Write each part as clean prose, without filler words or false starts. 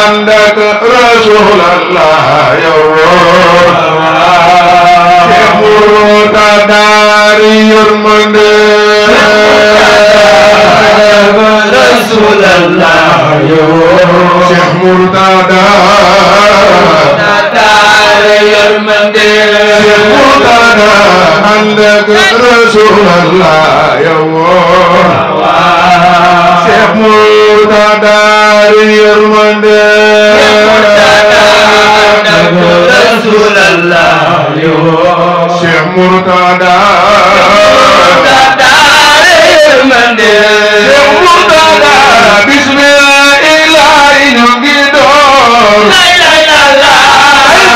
عندك رسول الله يوم يمر داري يرمد رسول الله يوم يمر داري يرمد عندك رسول الله يوم Syekh Murtada Yurmanda Rasulullah Syekh Murtada Yurmanda Syekh Murtada Bismillah Inogidor La ilaha illallah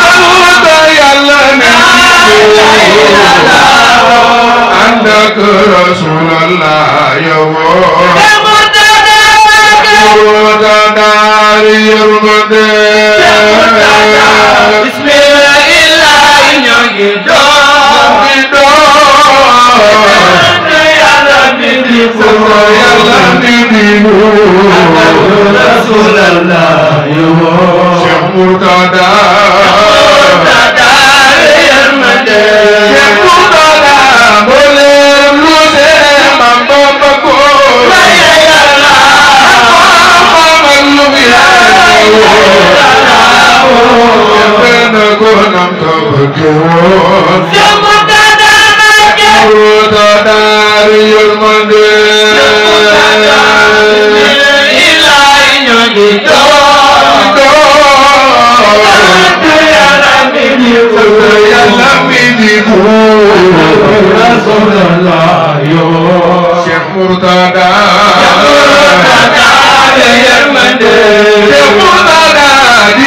Anda ke Rasulullah ya Allah dari Yurmanda Bismillahirrahmanirrahim Rasulullah ya Syekh Murtada Yurmanda Syekh Murtada boleh lu semam bagus Gunam kebetulan Murtada Yurmanda ilahnya gitu Syekh Murtada Yurmanda Syekh Murtada di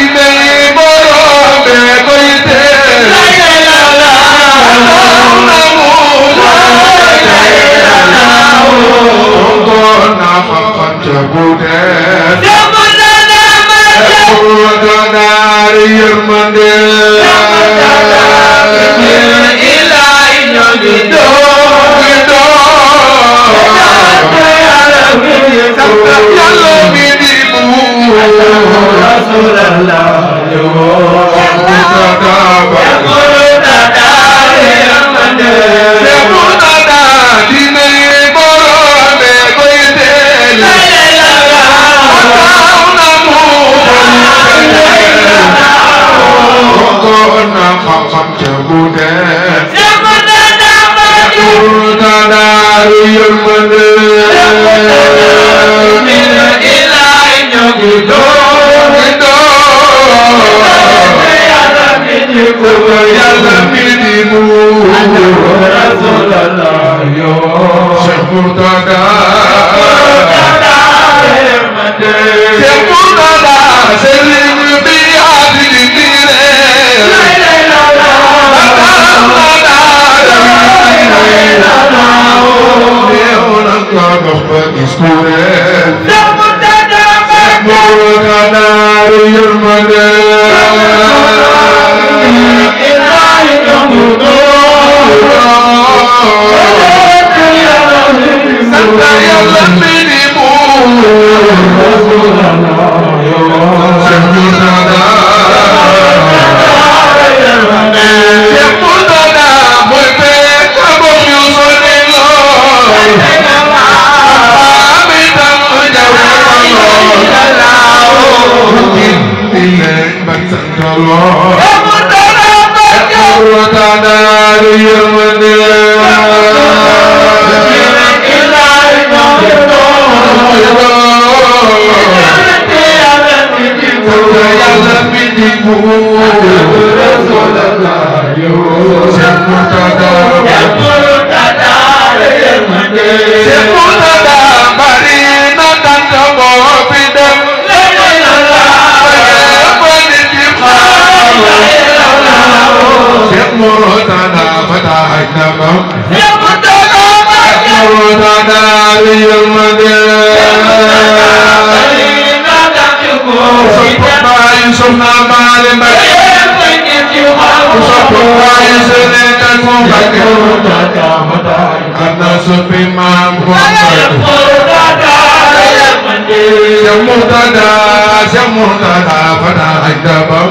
Murtada ndabam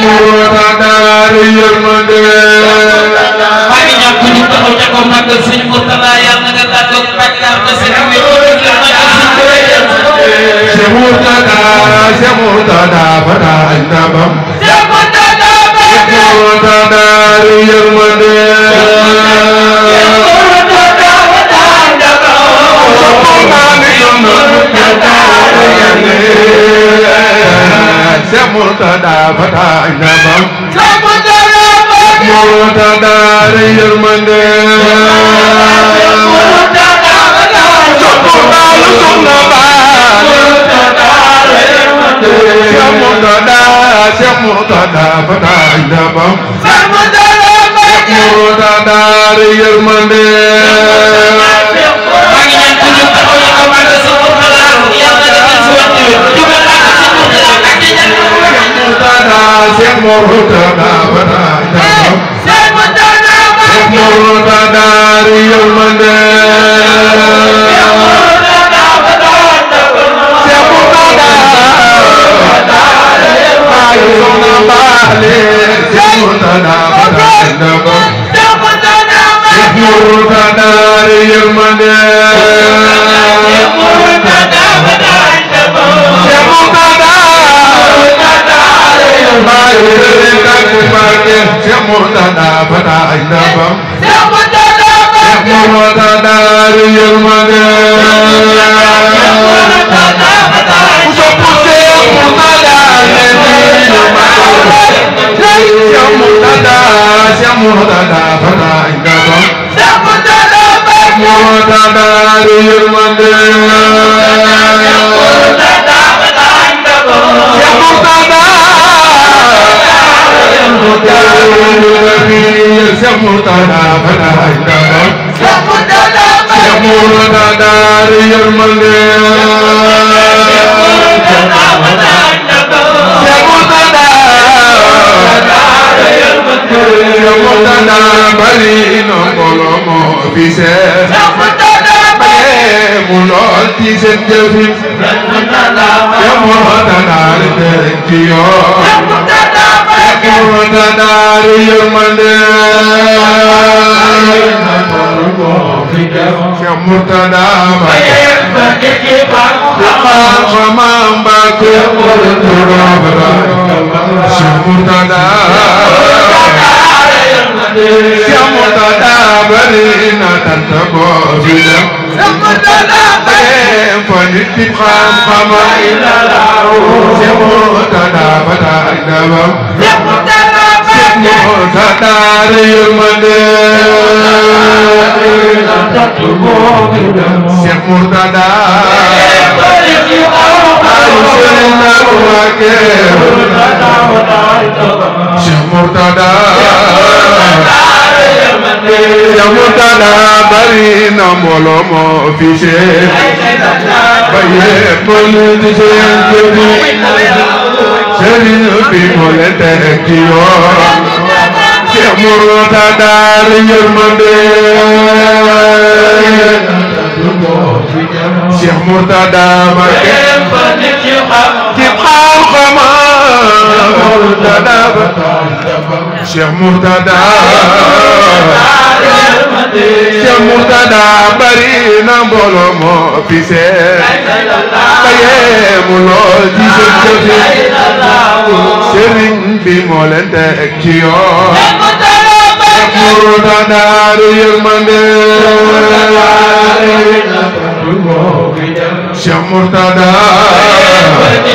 Murtada yërmande mari ñaan ku ñu taxaw ca ko magal Sëriñ Murtada yàlla nga tàggoog bàkkaar te sa xewé Murtada fata ndabam Murtada yërmande Murtada fata ndabam Murtada yërmande Cheikh Murtada fata ndabam Murtada yërmande Cheikh Murtada fata ndabam Murtada yërmande Murtada yërmande Murtada fata ndabam Murtada yërmande Murtada fata ndabam Murtada yërmande Murtada fata ndabam Murtada yërmande Murtada bari no mbooloo moo fi seet mu lool ci seen jëfin Murtada rek ci yoon Murtada yërmande Murtada Murtada Murtada bari na tanta boo fi dem fa nit ki xam-xam Murtada fata ndabam Murtada yërmande Cheikh Murtada Cheikh Murtada Murtada bari na mbooloo moo fi seet ba yépp lu di seen jëfi sëriñ bi moo leen teg ci yoon Cheikh Murtada yërmande Cheikh Murtada Mbacké ci xam-xam Murtada Cheikh Murtada Cheikh Murtada bari na mbooloo moo fi seet ba yéemu lool ci seen jëfi sëriñ bi moo leen teg ci yoon Murtada yërmande Cheikh Murtada ci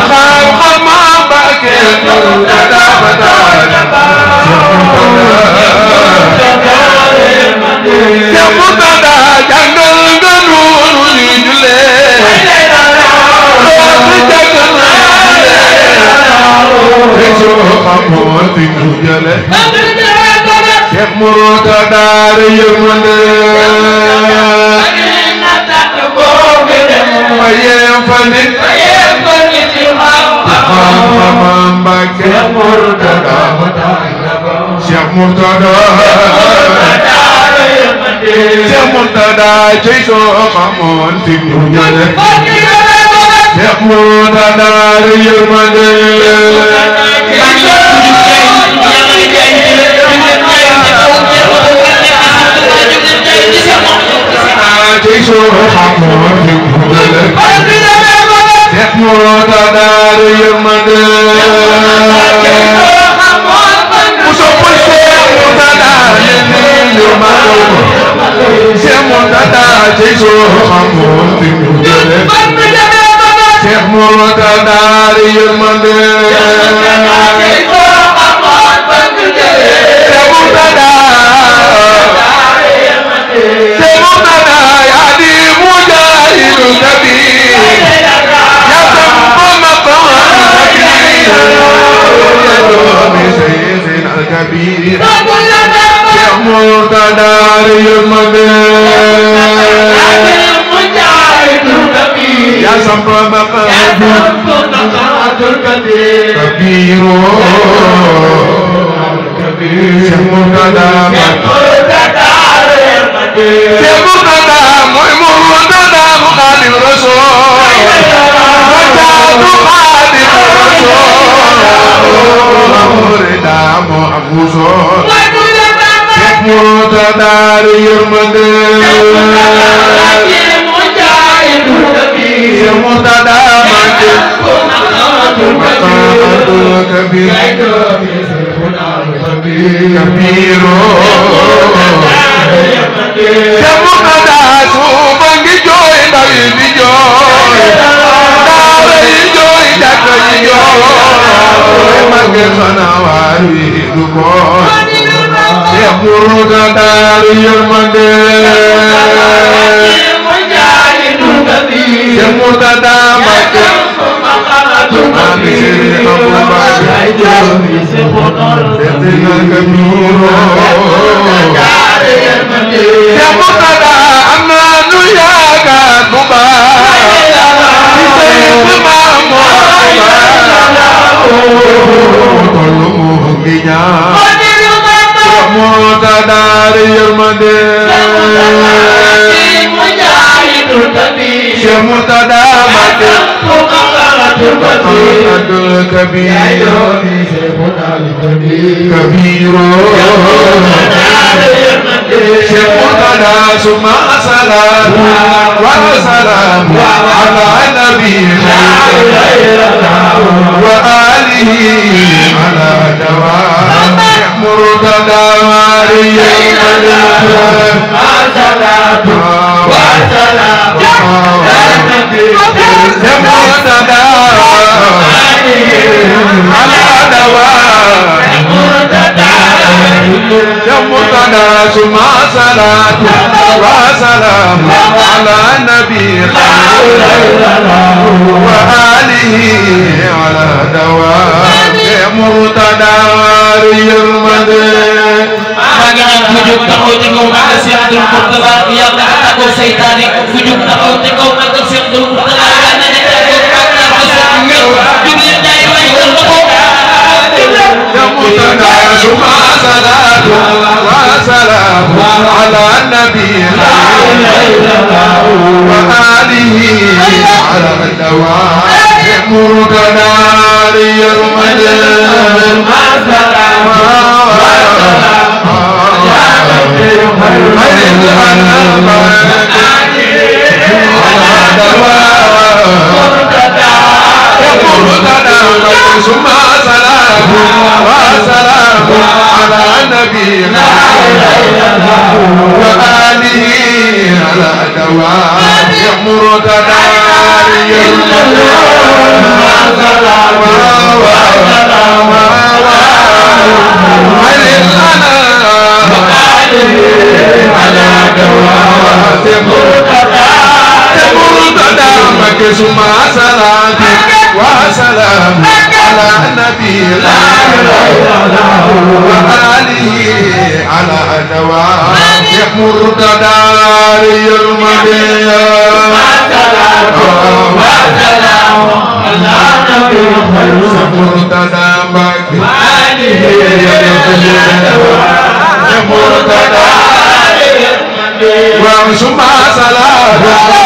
xam-xam Mbacké Murtada fata Cheikh Murtada jàngal nga noonu ñu jullee xamoon fi ñu jële Cheikh Murtada yërmande ma yem fa nit xam-xam Mbacké Murtada Cheikh Murtada Cheikh Murtada cey soo xamoon fi ñu jële Cheikh Murtada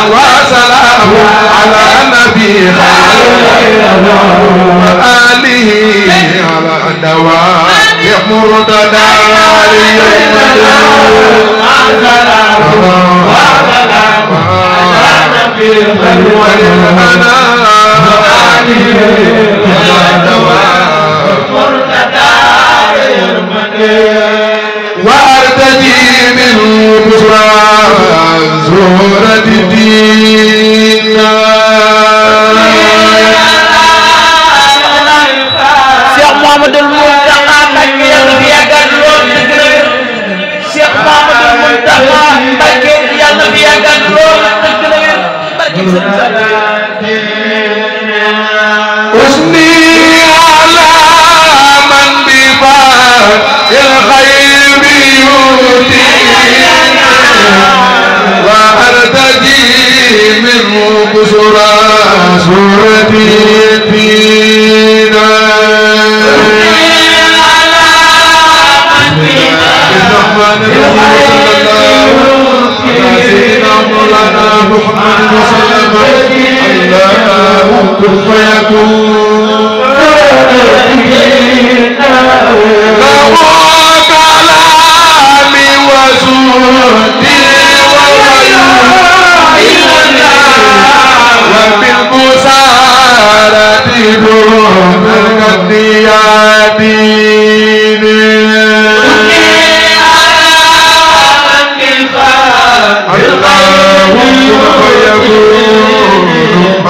وسلام على النبي مرتدى وارتدي من بشرى زهرة الدين Cheikh Mouhamadoul Mountakha Mbacké yàlla fi yàggal lool dëgg la Cheikh Mouhamadoul Mountakha Mbacké yàlla fi yàggal lool dëgg la barke أثني على من بباب الخير يؤتي وأرتجي منه بشرى سورة الدين سيدنا مولانا محمد وسلم الله كن فيكون له كلامي وسودي وبالبصارة دون القدياتين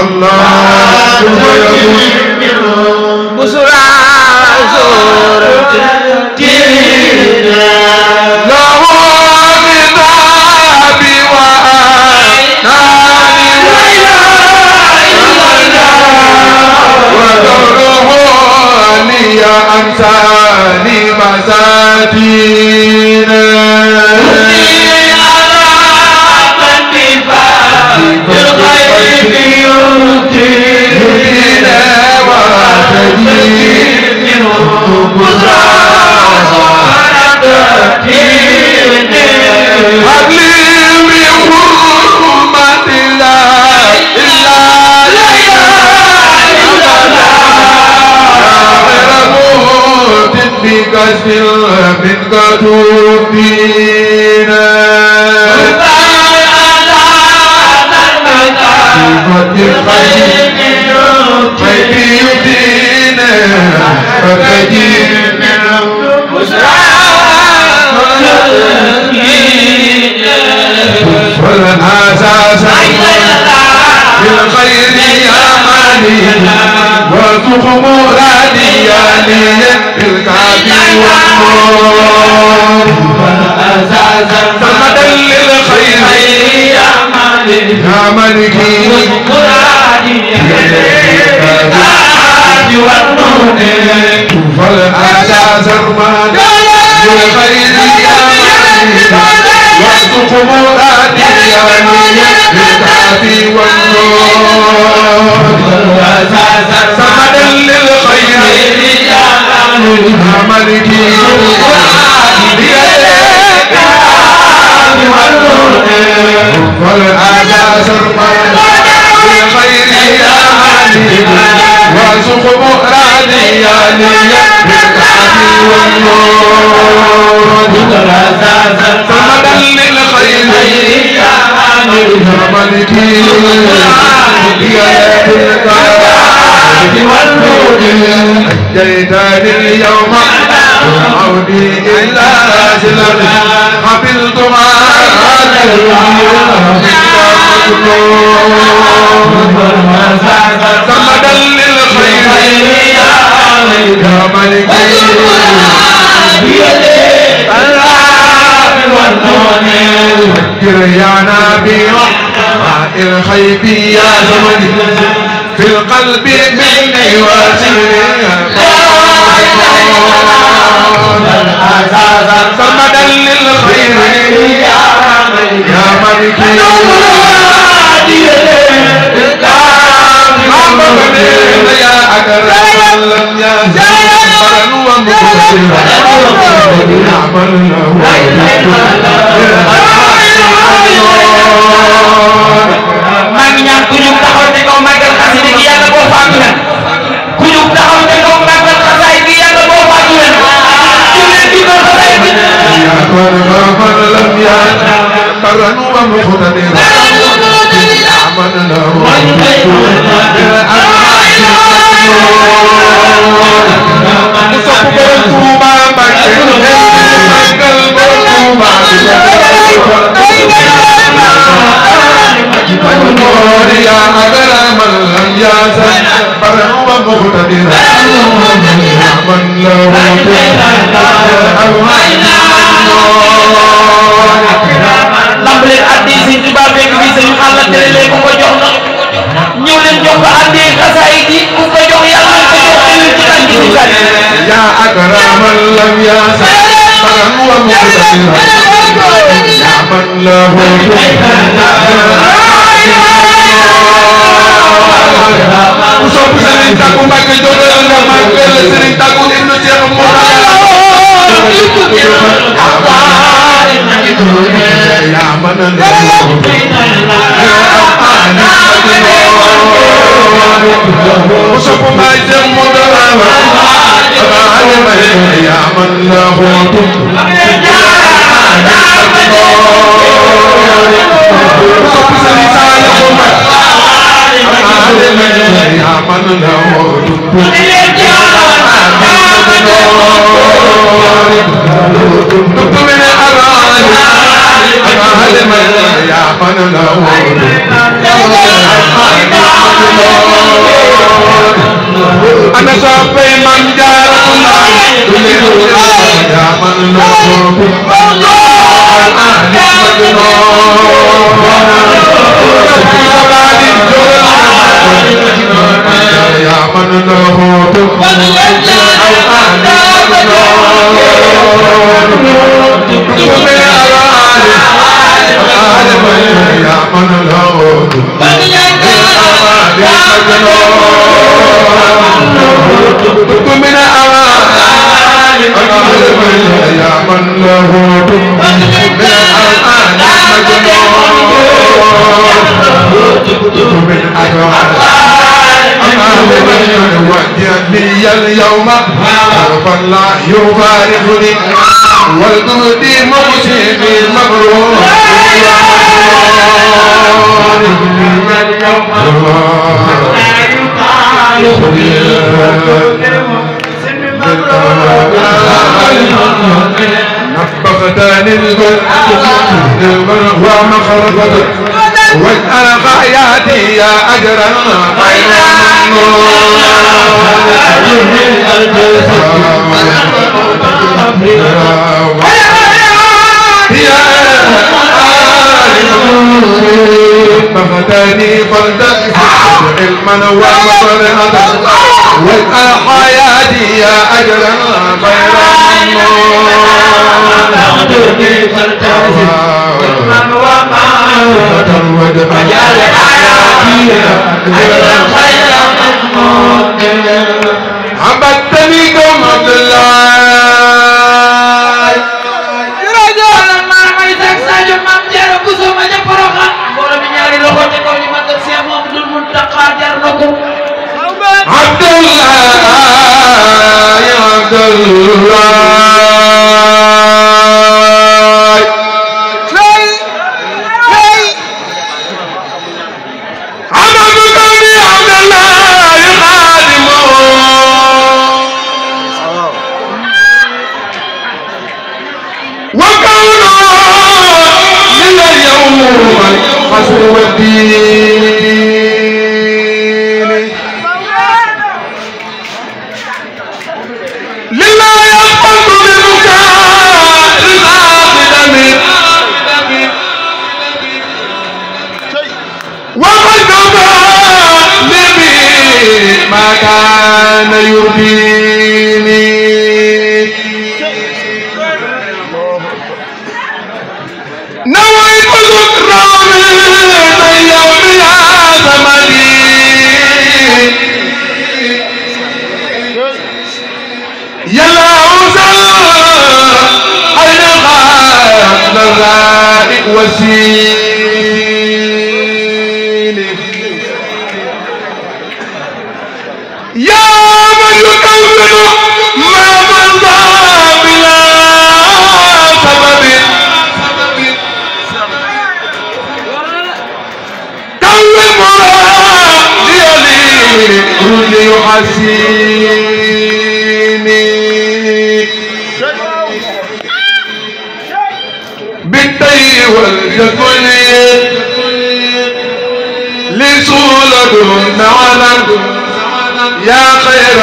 الله يكون بشرى زهرة الدين له بباب ودره لي أمثالي مساتين بكسر من كتوبين فيدين فكجين والأساس بالخير يا مالي وارزق مرادي يا لي بالكافي والنور فمدى للخير يا مالكي فالأساس المدى بالخير يا مالكي وارزق مرادي يا لي بالكافي والنور فمدى للخير يا مالكي والأساس المدى بالخير يا مالكي وارزق مرادي يا لي بالكافي والنور فمدى للخير يا مالكي جئتني اليوم عودي إلى سلم قبلت ما سمدا للخير يا مالكي يا نبي الخيب يا زمني في القلب مني وسري سمدا للخير يا مالكي يا أكرم لم يزل ومكسرا نعمل له maa ngi ñaan ku ñu taxaw te kaw màggal xasida gi yàlla boo faatu leen ku ñu taxaw te kaw màggal xasaay gi yàlla boo faatu leen ياسا برا ومقتدرا يا من له lambaleen addi Sëñ Tuubaa fekk bi Sëñ Alla tere leen ku ko jox na ñëw leen jox ko addi xasaay ji ku ko jox yàlla ko jox ci tànk ci sànni يا أكرم لم ياسا برا ومقتدرا يا من له Usop Serigne Taku Mbacké jodoon nga màggal Serigne Taku ibnu Cheikh Mourtada ya man Usop Mbaye Cheikh Mourtada ya man lahu Usop Serigne Saliou Mbacké يا من له دب من أراني يا من له أنا صافي من جارنا يا من له يا من له وجدني اليوم فلا يفارقني والجود موسمي مبرور نفختني البر ومخرجت واجعل حياتي يا أجرا خير ففتاني فلتك علما ومصرعة واجعل حياتي يا أجرا خير عبدتني كم عبد الله jërëjëf maa ngi teg Sadio Mame Diarra Bousso ma ñëpp roxa mbooloo mi ñaari loxo ci kaw ñu magal Cheikh Mouhamadoul Mountakha jar na ko عبد الله يا عبد الله كان يرضيني نويت ذكرى من يوم يا زمني يلا وصل أين غاب الرائق وسيلي يا من يكون ما مضى بلا سبب كون مرادي لي كل يحسيني بالطي والجفن لسولة نعلا يا خير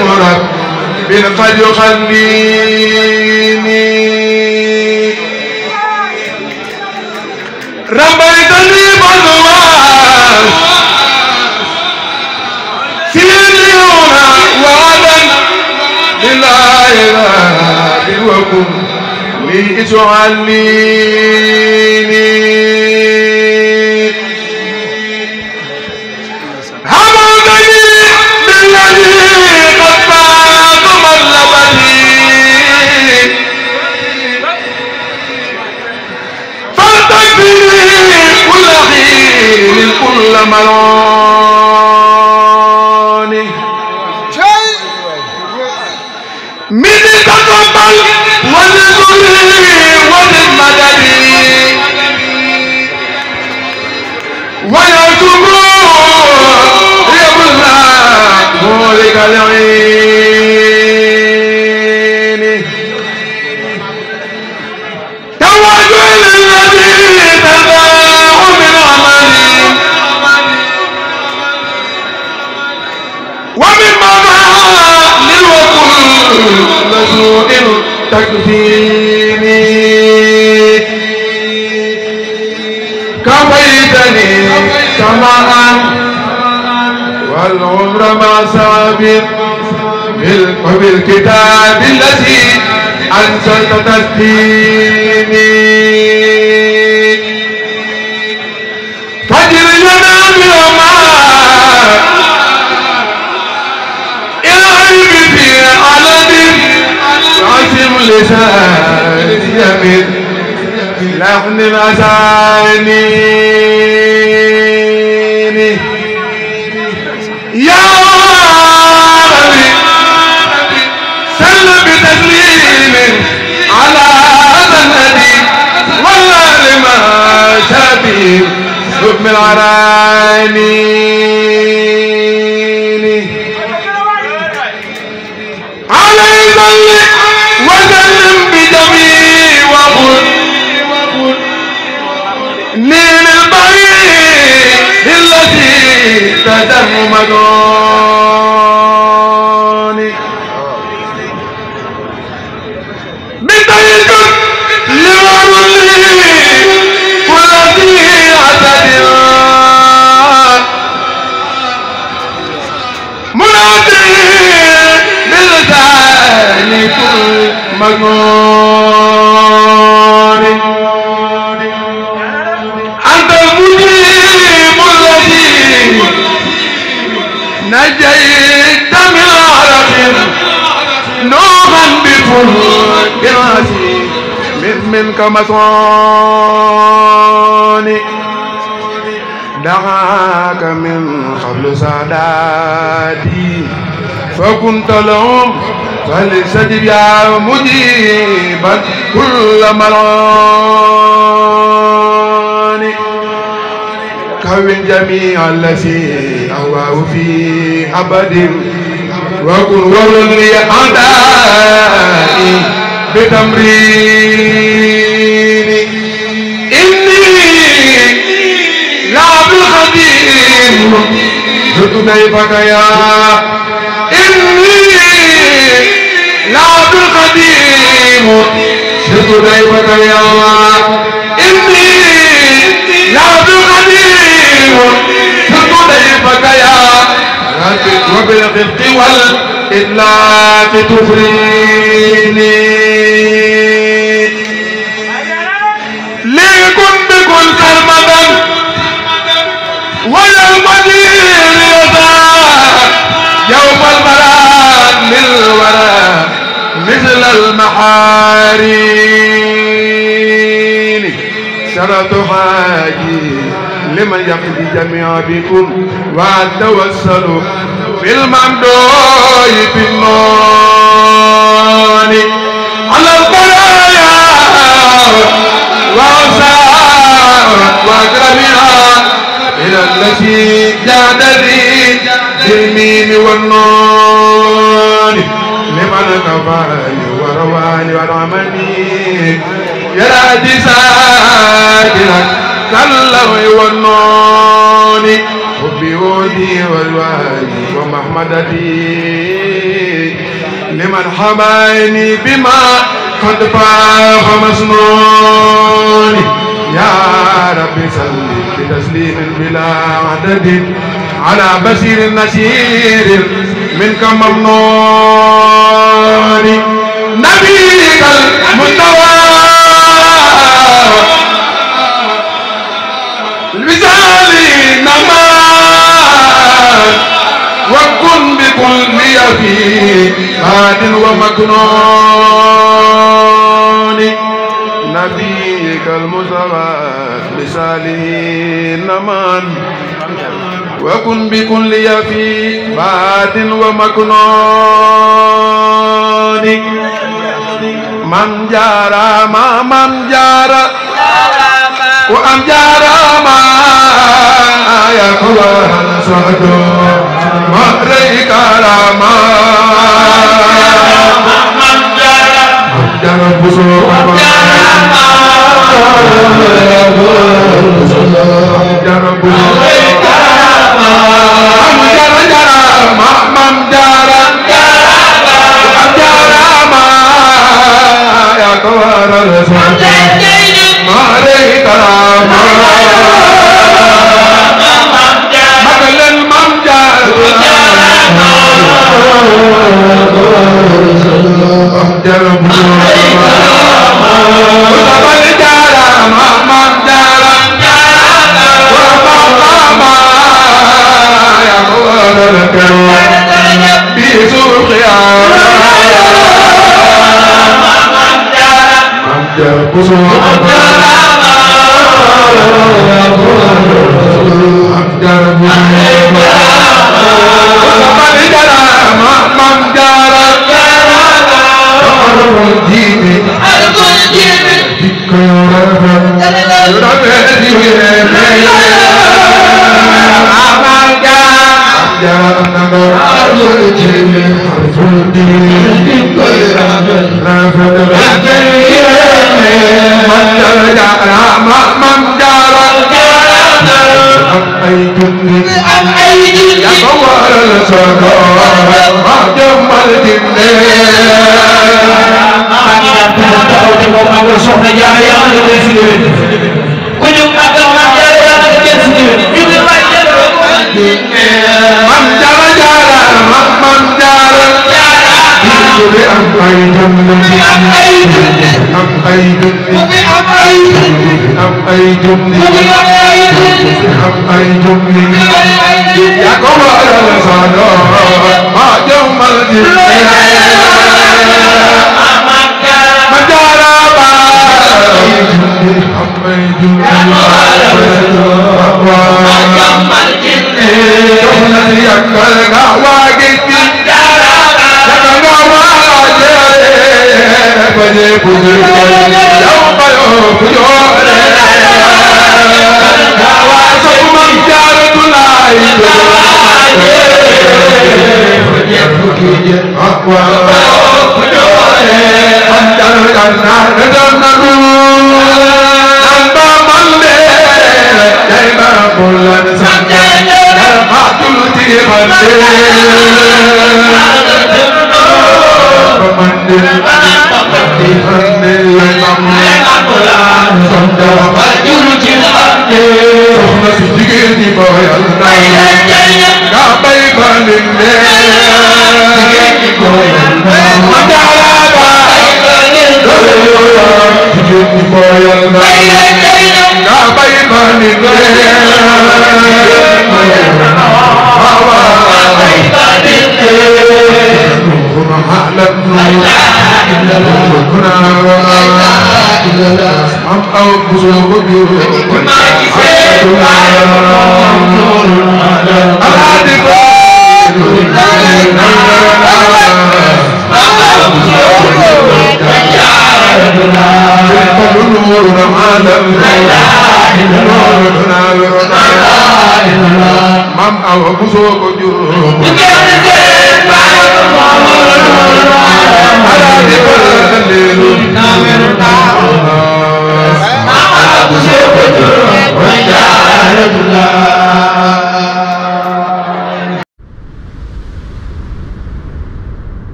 مرب قد يخليني ربيتني بالواس سيليونا وعدا لله إله وكن لي تعليني حمدني بالذي قد فاق مطلبتي فلتكفيني كل حين كل ملوني مني تقبل ولذري وللمدد ويتوب يبلغ مولك العين توجه للذي تداه من عملي ومن مضى للوكل لسوء تكفيني كفيتني سماء والعمر مع سابق وبالكتاب الذي أنزلت تسليمي فجر لنا بالأمان العيب في علم عاصم لسان يمين لحن الأساني يا ربي سلم بتسليم على هذا النبي والله لما شبيه حكم العراني عليه صل وسلم بجميع وقل نيل البعيد التي تدم مدوني بداية لورولي والذي عتدل منادي بلسان كل مجنون أنت المجيب الذي نجيت من عرق نوحا بفرق العسير منك مصاني دعاك من قبل ساداتي فكنت لهم فلستجب يا مجيبا كل مراني كون جميع الذي أهواه في أبد وكن ولي أعدائي بتمريني إني لعب الخديم زرت ضيفك يا إني لعب القديم زرت ضيفك يا إني لعب القديم زرت ضيفك يا وبالخلق والإطلاق تفريني ليكن بكل سرمدا ولا المدير يزال يوم المراد للورى مثل المحارين شرط حاجي لمن يقضي جميع بكم والتوسل بالممدوح في النون على البرايا واكرمها الى التي جادني بالميم والنون لمن كفاني ورواني ورحمني يرى ساكنا كاللوي والنون حبي جودي والوالي ومحمدتي لمن حماني بما قد فاق مسنون يا ربي صل بتسليم بلا عدد على بشير نشير منك ممنون نبيك المنتوى الوزالي نمان وكن بكل في هاد ومكنون نبيك المصطفى بساله نمان وكن بكل في باد ومكنون من جارا ما من جارا وأم جارا ما يا قوان سعدو ما ريك راما من جارا بسوء